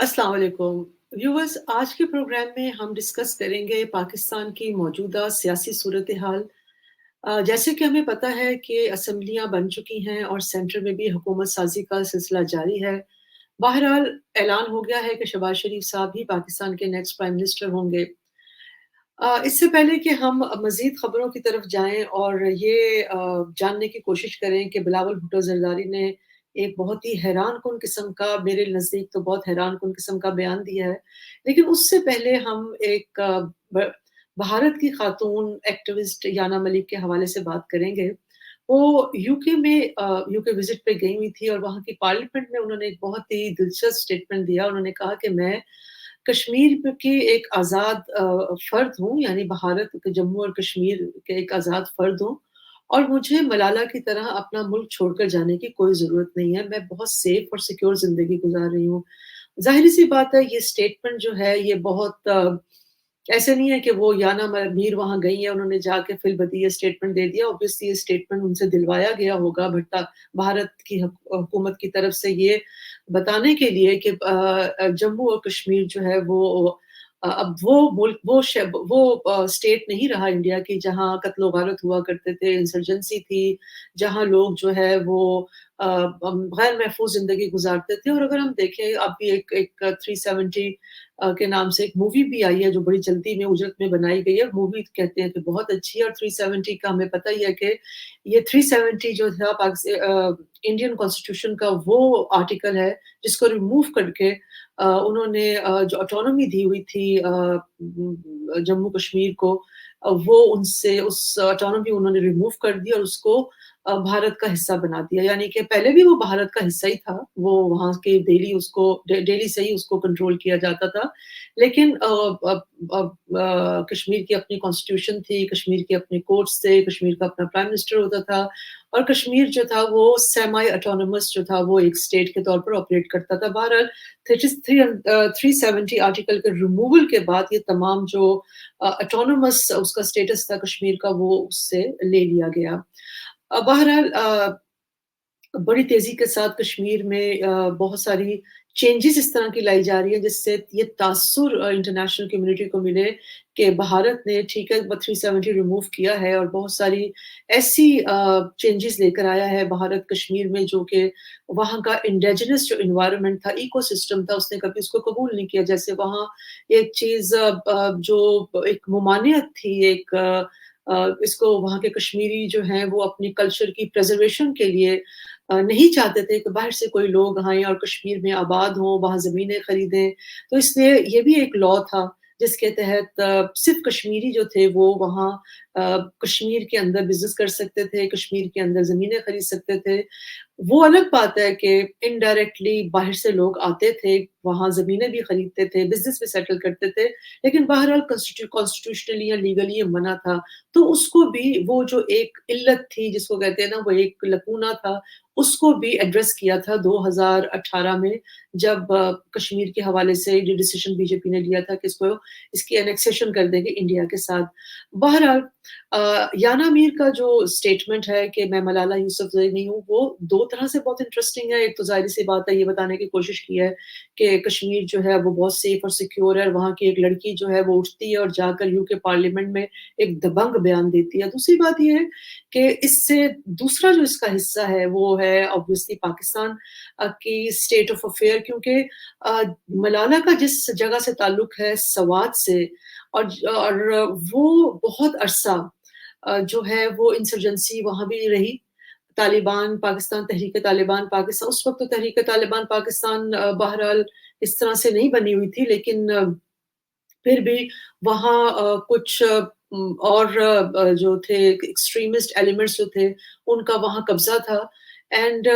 अस्सलाम वालेकुम व्यूअर्स। आज के प्रोग्राम में हम डिस्कस करेंगे पाकिस्तान की मौजूदा सियासी सूरत हाल। जैसे कि हमें पता है कि असम्बलियाँ बन चुकी हैं और सेंटर में भी हुकूमत साजी का सिलसिला जारी है। बहरहाल ऐलान हो गया है कि शहबाज शरीफ साहब ही पाकिस्तान के नेक्स्ट प्राइम मिनिस्टर होंगे। इससे पहले कि हम मज़ीद ख़बरों की तरफ जाएँ और ये जानने की कोशिश करें कि बिलावल भुट्टो ज़रदारी ने एक बहुत ही हैरानकुन किस्म का, मेरे नज़दीक तो बहुत हैरानकुन किस्म का बयान दिया है। लेकिन उससे पहले हम एक ब भारत की ख़ातून एक्टिविस्ट याना मलिक के हवाले से बात करेंगे। वो यूके विज़िट पे गई हुई थी और वहाँ की पार्लियामेंट में उन्होंने एक बहुत ही दिलचस्प स्टेटमेंट दिया। उन्होंने कहा कि मैं कश्मीर की एक आज़ाद फ़र्द हूँ, यानी भारत के जम्मू और कश्मीर के एक आज़ाद फ़र्द हूँ और मुझे मलाला की तरह अपना मुल्क छोड़कर जाने की कोई ज़रूरत नहीं है। मैं बहुत सेफ़ और सिक्योर ज़िंदगी गुज़ार रही हूँ। ज़ाहिर-सी बात है, ये स्टेटमेंट जो है ये बहुत ऐसे नहीं है कि वो याना मीर वहाँ गई हैं, उन्होंने जाके फिलबदी ये स्टेटमेंट दे दिया। ऑब्वियसली ये स्टेटमेंट उनसे दिलवाया गया होगा भारत की हुकूमत की तरफ से, ये बताने के लिए कि जम्मू और कश्मीर जो है वो अब वो मुल्क वो स्टेट नहीं रहा इंडिया की जहाँ कत्लो-गारत हुआ करते थे, इंसर्जेंसी थी, जहाँ लोग जो है वो गैर महफूज़ ज़िंदगी गुज़ारते थे। और अगर हम देखें, अभी एक एक 370 के नाम से एक मूवी भी आई है जो बड़ी जल्दी में उजरत में बनाई गई है। मूवी कहते हैं कि बहुत अच्छी है और 370 का हमें पता ही है कि ये 370 जो था इंडियन कॉन्स्टिट्यूशन का वो आर्टिकल है जिसको रिमूव करके उन्होंने जो ऑटोनॉमी दी हुई थी जम्मू कश्मीर को, वो उनसे उस ऑटोनॉमी उन्होंने रिमूव कर दी और उसको भारत का हिस्सा बना दिया। यानी कि पहले भी वो भारत का हिस्सा ही था, वो वहाँ के डेली से ही उसको कंट्रोल किया जाता था। लेकिन कश्मीर की अपनी कॉन्स्टिट्यूशन थी, कश्मीर के अपने कोर्ट्स थे, कश्मीर का अपना प्राइम मिनिस्टर होता था और कश्मीर जो था वो सेमी ऑटोनॉमस जो था वो एक स्टेट के तौर पर ऑपरेट करता था। बहरहाल 370 आर्टिकल के रिमूवल के बाद ये तमाम जो ऑटोनॉमस उसका स्टेटस था कश्मीर का, वो उससे ले लिया गया। बहरहाल बड़ी तेज़ी के साथ कश्मीर में बहुत सारी चेंजेज़ इस तरह की लाई जा रही है जिससे ये तासुर इंटरनेशनल कम्युनिटी को मिले कि भारत ने ठीक है 370 रिमूव किया है और बहुत सारी ऐसी चेंजेज़ लेकर आया है भारत कश्मीर में, जो कि वहाँ का इंडिजिनस जो एनवायरनमेंट था, इकोसिस्टम था, उसने कभी उसको कबूल नहीं किया। जैसे वहाँ एक चीज़ जो एक ममानियत थी, एक इसको वहाँ के कश्मीरी जो हैं वो अपनी कल्चर की प्रिज़र्वेशन के लिए नहीं चाहते थे कि बाहर से कोई लोग आएँ और कश्मीर में आबाद हों, वहाँ ज़मीनें खरीदें। तो इसलिए ये भी एक लॉ था जिसके तहत सिर्फ़ कश्मीरी जो थे वो वहाँ कश्मीर के अंदर बिज़नेस कर सकते थे, कश्मीर के अंदर ज़मीनें खरीद सकते थे। वो अलग बात है कि इनडायरेक्टली बाहर से लोग आते थे, वहाँ ज़मीनें भी खरीदते थे, बिज़नेस भी सेटल करते थे, लेकिन बहरहाल कॉन्स्टिट्यूशनली या लीगली ये मना था। तो उसको भी, वो जो एक इल्लत थी जिसको कहते हैं ना, वो एक लकूना था, उसको भी एड्रेस किया था 2018 में, जब कश्मीर के हवाले से ये डिसीज़न बीजेपी ने लिया था कि इसकी एनेक्सेशन कर देंगे इंडिया के साथ। बहरहाल याना मीर का जो स्टेटमेंट है कि मैं मलाला यूसुफ़ज़ई नहीं हूँ, वो 2 तरह से बहुत इंटरेस्टिंग है। एक तो ज़ाहिर-सी बात है, ये बताने की कोशिश की है कि कश्मीर जो है वो बहुत सेफ और सिक्योर है और वहाँ की एक लड़की जो है वो उठती है और जाकर यूके पार्लियामेंट में एक दबंग बयान देती है। दूसरी बात ये है कि इससे दूसरा जो इसका हिस्सा है वो है ऑब्वियसली पाकिस्तान की स्टेट ऑफ अफेयर, क्योंकि मलाला का जिस जगह से ताल्लुक है सवात से, और वो बहुत अरसा जो है वो इंसर्जेंसी वहाँ भी रही। तालिबान पाकिस्तान, तहरीक-ए-तालिबान पाकिस्तान, उस वक़्त तो तहरीक-ए-तालिबान पाकिस्तान बहरहाल इस तरह से नहीं बनी हुई थी, लेकिन फिर भी वहाँ कुछ और जो थे एक्सट्रीमिस्ट एलिमेंट्स जो थे, उनका वहाँ कब्ज़ा था। एंड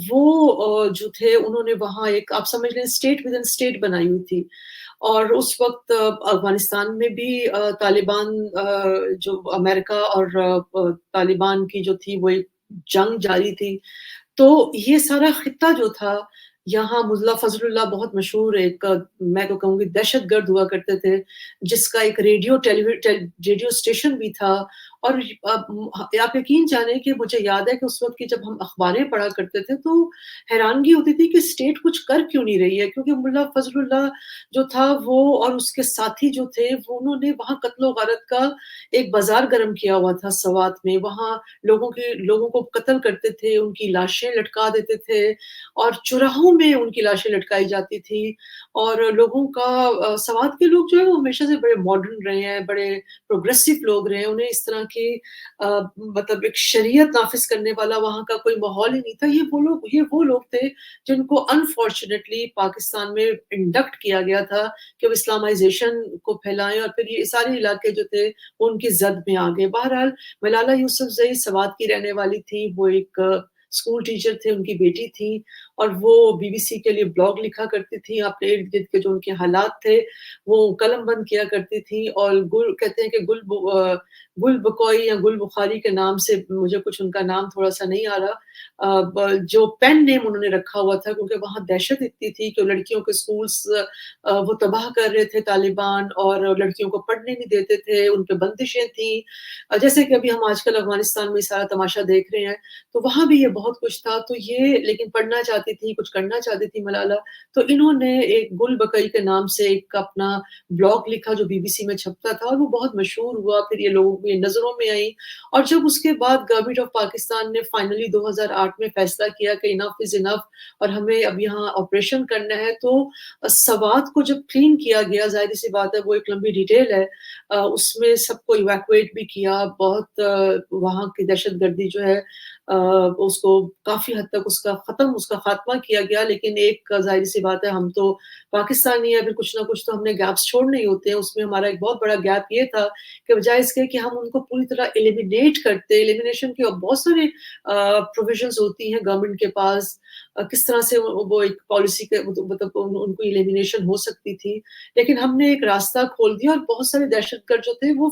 वो जो थे उन्होंने वहाँ एक, आप समझ लें, स्टेट विद इन स्टेट बनाई हुई थी। और उस वक़्त अफ़गानिस्तान में भी तालिबान, जो अमेरिका और तालिबान की जो थी वो एक जंग जारी थी। तो ये सारा खित्ता जो था, यहाँ मुल्ला फ़ज़लुल्लाह बहुत मशहूर एक, मैं तो कहूँगी दहशतगर्द हुआ करते थे, जिसका एक रेडियो स्टेशन भी था اور آپ یقین جانیں کہ مجھے یاد ہے کہ اس وقت کی جب ہم اخباریں پڑھا کرتے تھے تو حیرانگی ہوتی تھی کہ اسٹیٹ کچھ کر کیوں نہیں رہی ہے، کیونکہ ملا فضل اللہ جو تھا وہ اور اس کے ساتھی جو تھے وہ انہوں نے وہاں قتل و غارت کا ایک بازار گرم کیا ہوا تھا سوات میں، وہاں لوگوں کو قتل کرتے تھے، ان کی لاشیں لٹکا دیتے تھے اور چوراہوں میں ان کی لاشیں لٹکائی جاتی تھی اور لوگوں کا سوات کے لوگ جو ہے وہ ہمیشہ سے بڑے ماڈرن رہے ہیں، بڑے پروگریسو لوگ رہے ہیں، انہیں اس طرح کی مطلب ایک شریعت نافذ کرنے والا وہاں کا کوئی ماحول ہی نہیں تھا۔ یہ وہ لوگ تھے جن کو انفارچونیٹلی پاکستان میں انڈکٹ کیا گیا تھا کہ وہ اسلامائزیشن کو پھیلائیں اور پھر یہ سارے علاقے جو تھے وہ ان کی زد میں آ گئے۔ بہرحال ملالہ یوسفزئی سوات کی رہنے والی تھی، وہ ایک اسکول ٹیچر تھے، ان کی بیٹی تھی اور وہ بی بی سی کے لیے بلاگ لکھا کرتی تھی، اپنے ارد گرد کے جو ان کے حالات تھے وہ قلم بند کیا کرتی تھی اور کہتے ہیں کہ گل بکوئی یا گل بخاری کے نام سے، مجھے کچھ ان کا نام تھوڑا سا نہیں آ رہا، جو پین نیم انہوں نے رکھا ہوا تھا کیونکہ وہاں دہشت اتنی تھی کہ لڑکیوں کے اسکولس وہ تباہ کر رہے تھے طالبان اور لڑکیوں کو پڑھنے نہیں دیتے تھے، ان پہ بندشیں تھیں، جیسے کہ ابھی ہم آج کل افغانستان میں سارا تماشا دیکھ رہے ہیں، تو وہاں بھی یہ بہت کچھ تھا۔ تو یہ لیکن پڑھنا چاہتی تھی، کچھ کرنا چاہتی تھی ملالہ، تو انہوں نے ایک گل بکئی کے نام سے ایک اپنا بلاگ لکھا جو بی بی سی میں چھپتا تھا اور وہ بہت مشہور ہوا، پھر یہ لوگوں کی نظروں میں آئی اور جب اس کے بعد گورنمنٹ آف پاکستان نے فائنلی 2008 میں فیصلہ کیا کہ انف از انف اور ہمیں اب یہاں آپریشن کرنا ہے، تو سوات کو جب کلین کیا گیا، ظاہر سی بات ہے وہ ایک لمبی ڈیٹیل ہے، اس میں سب کو ایویکویٹ بھی کیا، بہت وہاں کی دہشت گردی جو ہے اس کو کافی حد تک اس کا خاتمہ کیا گیا، لیکن ایک ظاہر سی بات ہے ہم تو پاکستانی ہیں، پھر کچھ نہ کچھ تو ہم نے گیپس چھوڑنے ہی ہوتے ہیں، اس میں ہمارا ایک بہت بڑا گیپ یہ تھا کہ بجائے اس کے کہ ہم ان کو پوری طرح ایلیمینیٹ کرتے، ایلیمینیشن کی بہت سارے پروویژنز ہوتی ہیں گورنمنٹ کے پاس، کس طرح سے وہ ایک پالیسی کے مطلب ان کو ایلیمینیشن ہو سکتی تھی، لیکن ہم نے ایک راستہ کھول دیا اور بہت سارے دہشت گرد جو تھے وہ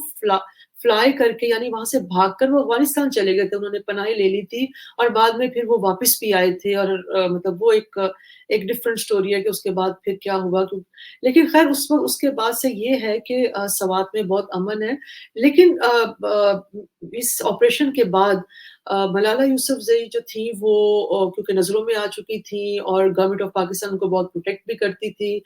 فلائی کر کے یعنی وہاں سے بھاگ کر وہ افغانستان چلے گئے تھے، انہوں نے پناہیں لے لی تھی اور بعد میں پھر وہ واپس بھی آئے تھے اور مطلب وہ ایک ڈفرنٹ سٹوری ہے کہ اس کے بعد پھر کیا ہوا، لیکن خیر اس وقت اس کے بعد سے یہ ہے کہ سوات میں بہت امن ہے، لیکن اس آپریشن کے بعد ملالہ یوسفزئی جو تھی وہ کیونکہ نظروں میں آ چکی تھی اور گورنمنٹ آف پاکستان کو بہت پروٹیکٹ بھی کرتی تھی،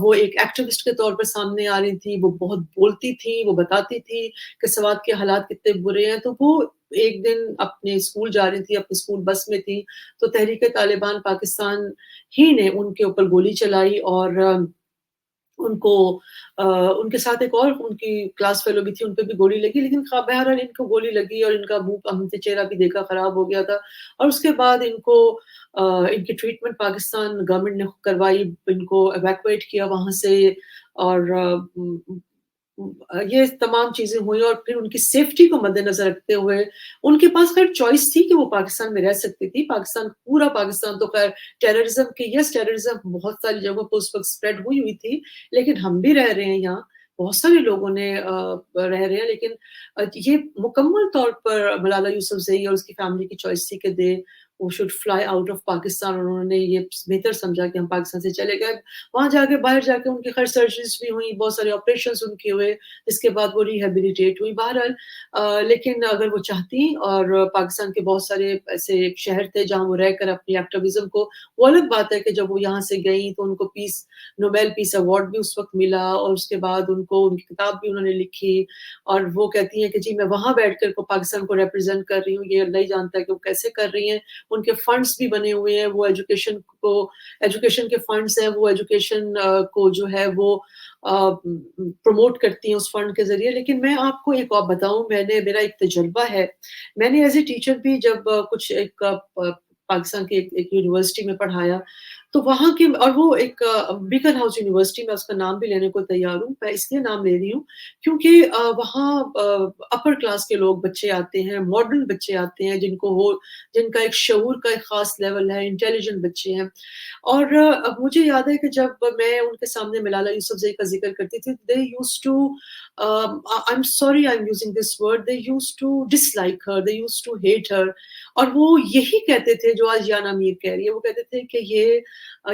وہ ایک ایکٹیوسٹ کے طور پر سامنے آ رہی تھی، وہ بہت بولتی تھی، وہ بتاتی تھی کہ سوات کے حالات کتنے برے ہیں، تو وہ ایک دن اپنے اسکول جا رہی تھی، اپنے اسکول بس میں تھی، تو تحریک طالبان پاکستان ہی نے ان کے اوپر گولی چلائی اور ان کو ان کے ساتھ ایک اور ان کی کلاس فیلو بھی تھی، ان پہ بھی گولی لگی، لیکن بہرحال ان کو گولی لگی اور ان کا منہ ہم نے چہرہ بھی دیکھا خراب ہو گیا تھا اور اس کے بعد ان کو ان کی ٹریٹمنٹ پاکستان گورنمنٹ نے کروائی، ان کو ایویکویٹ کیا وہاں سے اور یہ تمام چیزیں ہوئی اور پھر ان کی سیفٹی کو مد نظر رکھتے ہوئے ان کے پاس خیر چوائس تھی کہ وہ پاکستان میں رہ سکتی تھی، پورا پاکستان تو خیر ٹیررزم کی ٹیررزم بہت ساری جگہوں پہ اس وقت اسپریڈ ہوئی تھی، لیکن ہم بھی رہ رہے ہیں یہاں، بہت سارے لوگوں نے رہ رہے ہیں، لیکن یہ مکمل طور پر ملالہ یوسفزئی اور اس کی فیملی کی چوائس تھی کہ وہ should fly out of Pakistan, اور انہوں نے یہ بہتر سمجھا کہ ہم پاکستان سے چلے گئے، وہاں جا کے باہر جا کے ان کی خیر سرجریز بھی ہوئی، بہت سارے آپریشنز ان کے ہوئے، جس کے بعد وہ ریہیبلیٹیٹ ہوئی بہرحال، لیکن اگر وہ چاہتی اور پاکستان کے بہت سارے ایسے شہر تھے جہاں وہ رہ کر اپنی ایکٹیویزم کو، وہ الگ بات ہے کہ جب وہ یہاں سے گئیں تو ان کو نوبیل پیس ایوارڈ بھی اس وقت ملا اور اس کے بعد ان کی کتاب بھی انہوں نے لکھی اور وہ کہتی ہیں کہ جی میں وہاں بیٹھ کر کو پاکستان کو ریپرزینٹ کر رہی ہوں، یہ اللہ ہی جانتا ہے کہ وہ کیسے کر رہی ہیں، ان کے فنڈز بھی بنے ہوئے ہیں، وہ ایجوکیشن کے فنڈز ہیں، وہ ایجوکیشن کو جو ہے وہ پروموٹ کرتی ہیں اس فنڈ کے ذریعے، لیکن میں آپ کو ایک اور بتاؤں، میرا ایک تجربہ ہے، میں نے ایز اے ٹیچر بھی جب کچھ ایک پاکستان کی ایک یونیورسٹی میں پڑھایا تو وہاں کی، اور وہ ایک بیکن ہاؤس یونیورسٹی، میں اس کا نام بھی لینے کو تیار ہوں، میں اس لیے نام لے رہی ہوں کیونکہ وہاں اپر کلاس کے لوگ بچے آتے ہیں، ماڈرن بچے آتے ہیں، جن کا ایک شعور کا ایک خاص لیول ہے، انٹیلیجنٹ بچے ہیں، اور مجھے یاد ہے کہ جب میں ان کے سامنے ملالہ یوسفزئی کا ذکر کرتی تھی، they used to I'm sorry I'm using this word, they used to dislike her, they used to hate her، اور وہ یہی کہتے تھے جو آج یانا میر کہہ رہی ہے، وہ کہتے تھے کہ یہ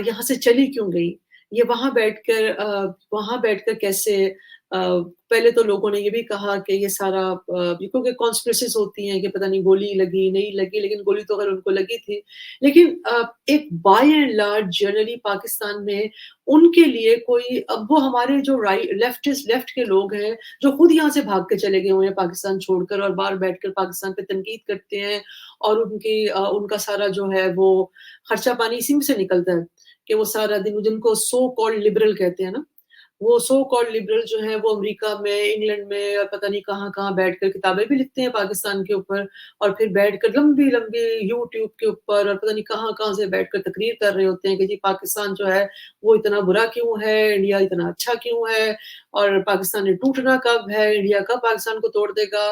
یہاں سے چلی کیوں گئی، ये वहाँ बैठकर कैसे पहले तो लोगों ने ये भी कहा कि ये सारा क्योंकि कॉन्स्पिरेसीज़ होती हैं कि पता नहीं गोली लगी, नहीं लगी, लेकिन गोली तो ख़ैर उनको लगी थी। लेकिन एक by and large generally Pakistan में उनके लिए कोई अब वो हमारे जो लेफ्ट के लोग हैं, जो खुद यहाँ से भाग के चले गए हुए हैं पाकिस्तान छोड़कर और बाहर बैठकर पाकिस्तान पे तनकीद करते हैं और उनका सारा जो है वो खर्चा पानी इसी में से निकलता है, कि वो सारा दिन जिनको सो कॉल्ड लिबरल कहते हैं ना, वो सो कॉल्ड लिबरल जो हैं वो अमेरिका में, इंग्लैंड में और पता नहीं कहाँ-कहाँ बैठकर किताबें भी लिखते हैं पाकिस्तान के ऊपर और फिर बैठकर लंबी-लंबी यूट्यूब के ऊपर और पता नहीं कहाँ-कहाँ से बैठकर तकरीर कर रहे होते हैं कि जी पाकिस्तान जो है वो इतना बुरा क्यों है, इंडिया इतना अच्छा क्यों है और पाकिस्तान ने टूटना कब है, इंडिया कब पाकिस्तान को तोड़ देगा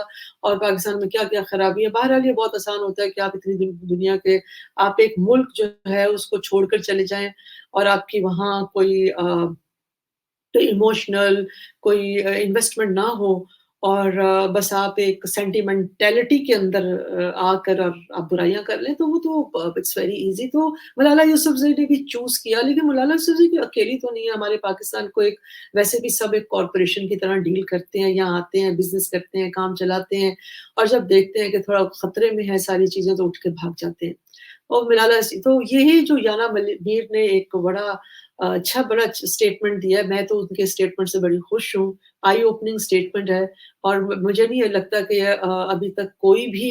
और पाकिस्तान में क्या-क्या खराबी है। बहरहाल ये बहुत आसान होता है कि आप इतनी दुनिया के आप एक मुल्क जो है उसको छोड़कर चले जाएँ और आपकी वहाँ कोई इमोशनल कोई इन्वेस्टमेंट ना हो और बस आप एक सेंटिमेंटैलिटी के अंदर आकर और आप बुराइयाँ कर लें, तो वो तो इट्स वेरी ईज़ी। तो मलाला यूसुफ़ज़ई ने भी चूज़ किया, लेकिन मलाला यूसुफ़ज़ई की अकेली तो नहीं है, हमारे पाकिस्तान को एक वैसे भी सब एक कॉर्पोरेशन की तरह डील करते हैं, यहाँ आते हैं, बिज़नेस करते हैं, काम चलाते हैं और जब देखते हैं कि थोड़ा खतरे में है सारी चीज़ें, तो उठ के भाग जाते हैं। और मलाला सी तो यही जो याना मीर ने एक बड़ा स्टेटमेंट दिया है, मैं तो उनके स्टेटमेंट से बड़ी खुश हूँ। आई ओपनिंग स्टेटमेंट है और मुझे नहीं लगता कि अभी तक कोई भी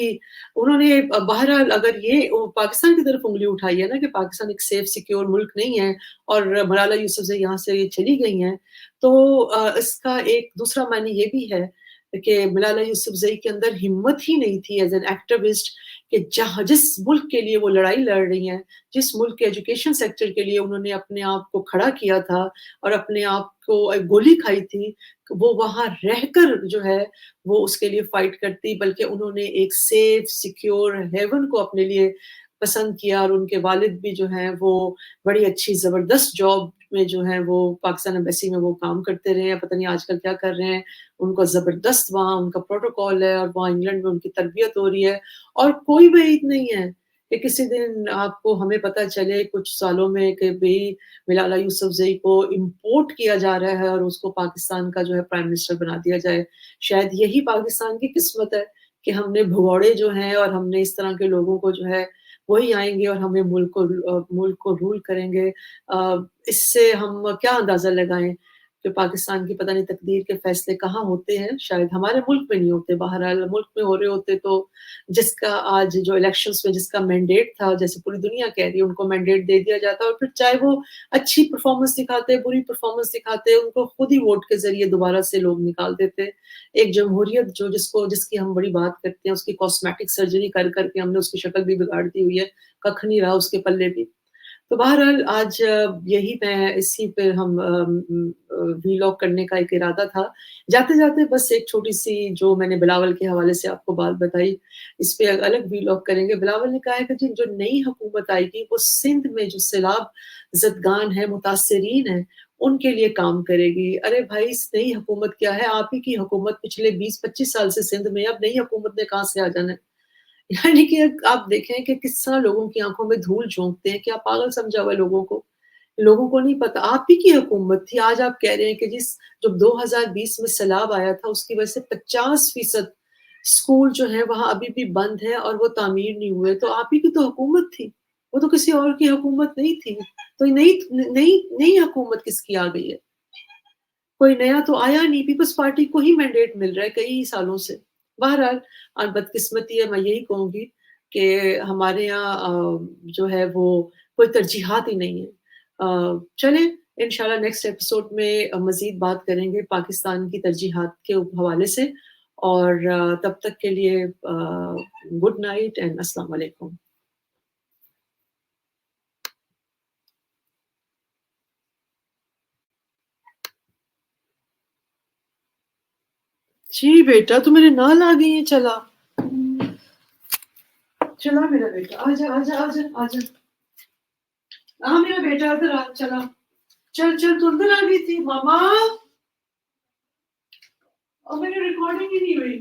उन्होंने बहरहाल अगर ये पाकिस्तान की तरफ उँगली उठाई है ना कि पाकिस्तान एक सेफ सिक्योर मुल्क नहीं है और मलाला यूसुफ़ज़ई यहाँ से चली गई हैं, तो इसका एक दूसरा मायने ये भी है कि मलाला यूसुफ़ज़ई के अंदर हिम्मत ही नहीं थी एज़ एन एक्टिविस्ट कि जिस मुल्क के लिए वो लड़ाई लड़ रही हैं, जिस मुल्क के एजुकेशन सेक्टर के लिए उन्होंने अपने आप को खड़ा किया था और अपने आप को एक गोली खाई थी, वो वहाँ रहकर जो है, वो उसके लिए फाइट करती, बल्कि उन्होंने एक सेफ, सिक्योर हेवन को अपने लिए पसंद किया और उनके वालिद भी जो हैं, वो बड़ी अच्छी ज़बरदस्त जॉब में जो है, वो पाकिस्तान एम्बेसी में वो काम करते रहे हैं, पता नहीं आजकल क्या कर रहे हैं। उनको ज़बरदस्त वहाँ उनका प्रोटोकॉल है और वहाँ इंग्लैंड में उनकी तरबियत हो रही है और कोई उम्मीद नहीं है कि किसी दिन आपको हमें पता चले कुछ सालों में कि भई मलाला यूसुफ़ज़ई को इम्पोर्ट किया जा रहा है और उसको पाकिस्तान का जो है प्राइम मिनिस्टर बना दिया जाए। शायद यही पाकिस्तान की किस्मत है कि हमने भगोड़े जो हैं और हमने इस तरह के लोगों को जो है वही आएँगे और हमें मुल्क को रूल करेंगे। इससे हम क्या अंदाज़ा लगाएँ कि पाकिस्तान की पता नहीं तकदीर के फ़ैसले कहाँ होते हैं, शायद हमारे मुल्क में नहीं होते, बहरहाल मुल्क में हो रहे होते तो जिसका आज जो इलेक्शंस में जिसका मैंडेट था, जैसे पूरी दुनिया कह रही है, उनको मैंडेट दे दिया जाता और फिर चाहे वो अच्छी परफ़ॉर्मेंस दिखाते, बुरी परफ़ॉर्मेंस दिखाते, उनको खुद ही वोट के ज़रिए दोबारा से लोग निकाल देते। एक जमहूरियत जिसकी हम बड़ी बात करते हैं, उसकी कॉस्मेटिक सर्जरी कर के हमने उसकी शक्ल भी बिगाड़ दी हुई है, कख नहीं रहा उसके पल्ले भी। तो बहरहाल आज यही मैं इसी पे हम वीलॉग करने का एक इरादा था। जाते-जाते बस एक छोटी-सी जो मैंने बिलावल के हवाले से आपको बात बताई, इस पे अलग वीलॉग करेंगे। बिलावल ने कहा है कि जी जो नई हुकूमत आएगी वो सिंध में जो सैलाब ज़दगान हैं, मुतासरीन हैं, उनके लिए काम करेगी। अरे भाई इस नई हुकूमत क्या है? आप ही की हुकूमत पिछले 20-25 साल से सिंध में है, अब नई हुकूमत ने कहाँ से आ जाना है? यानी कि आप देखें कि किस तरह लोगों की आँखों में धूल झोंकते हैं, क्या पागल समझा हुआ है लोगों को। लोगों को नहीं पता, आप ही की हुकूमत थी, आज आप कह रहे हैं कि जब 2020 में सैलाब आया था उसकी वजह से 50% स्कूल जो है वहाँ अभी भी बंद है और वो तामीर नहीं हुए, तो आप ही की तो हुकूमत थी, वो तो किसी और की हुकूमत नहीं थी। तो नई नई नई हुकूमत किसकी आ गई है? कोई नया तो आया नहीं, पीपल्स पार्टी को ही मैंडेट मिल रहा है कई सालों से। बहरहाल बदकिस्मती है मैं यही कहूँगी कि हमारे यहाँ जो है वो कोई तरजीहात ही नहीं है। चलें इंशाल्लाह नेक्स्ट एपिसोड में मज़ीद बात करेंगे पाकिस्तान की तरजीहात के हवाले से और तब तक के लिए गुड नाइट एंड अस्सलाम वालेकुम। जी बेटा, तू मेरे नाल आ गई है चला। चला मेरा बेटा, आजा, आजा, आजा, आजा। हाँ मेरा बेटा इधर आ, चला। चल, चल तू अंदर आ गई थी, मामा। और मेरी रिकॉर्डिंग ही नहीं हुई।